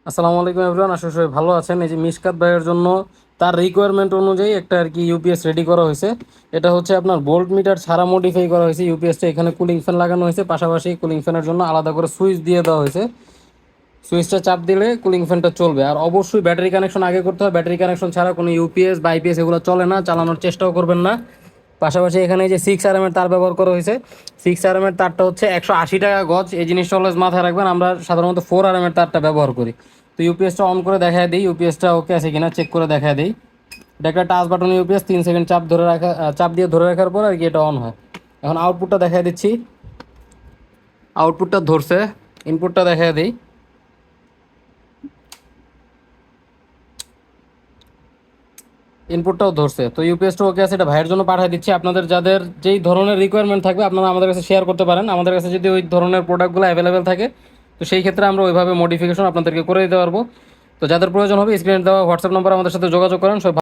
আসসালামু আলাইকুম এভরিওয়ান, আশা করি সবাই ভালো আছেন। এই যে মিশকাত ভাইয়ের জন্য তার রিকোয়ারমেন্ট অনুযায়ী একটা আর কি ইউপিএস রেডি করা হয়েছে। এটা হচ্ছে আপনার ভোল্ট মিটার ছাড়া মডিফাই করা হয়েছে। ইউপিএসটা এখানে কুলিং ফ্যান লাগানো হয়েছে, পাশাপাশি কুলিং ফ্যানের জন্য আলাদা করে সুইচ দিয়ে দেওয়া হয়েছে। সুইচটা চাপ দিলে কুলিং ফ্যানটা চলবে। আর অবশ্যই ব্যাটারি কানেকশন আগে করতে হবে। ব্যাটারি কানেকশন ছাড়া কোনো ইউপিএস বা আইপিএস এগুলো চলে না, চালানোর চেষ্টাও করবেন না। পাশাপাশি এখানে যে 6 আর এর তার ব্যবহার করা হয়েছে। 6 আর এর তারটা হচ্ছে 180 টাকা গজ। এই জিনিসটা অলওয়েজ মাথায় রাখবেন। আমরা সাধারণত 4 আর এর তারটা ব্যবহার করি। তো ইউপিএসটা অন করে দেখায় দিই, ইউপিএসটা ওকে আছে কিনা চেক করে দেখায় দিই। এটা একটা টাচ বাটন ইউপিএস, 3 সেকেন্ড চাপ দিয়ে ধরে রাখার পর আর কি এটা অন হয়। এখন আউটপুটটা দেখায় দিচ্ছি। আউটপুটটা ধরছে, ইনপুটটা দেখায় দিই। ইনপুটটাও ধরছে। তো ইউপিএসটা ওকে আছে, এটা ভাইয়ের জন্য পাঠিয়ে দিচ্ছি। আপনাদের যাদের যেই ধরনের রিকোয়ারমেন্ট থাকবে আপনারা আমাদের কাছে শেয়ার করতে পারেন। আমাদের কাছে যদি ওই ধরনের প্রোডাক্টগুলো অ্যাভেলেবেল থাকে তো সেই ক্ষেত্রে আমরা ওইভাবে মডিফিকেশন আপনাদেরকে করে দিতে পারবো। তো যাদের প্রয়োজন হবে স্ক্রিনে দেওয়া হোয়াটসঅ্যাপ নম্বর আমাদের সাথে যোগাযোগ করেন। সব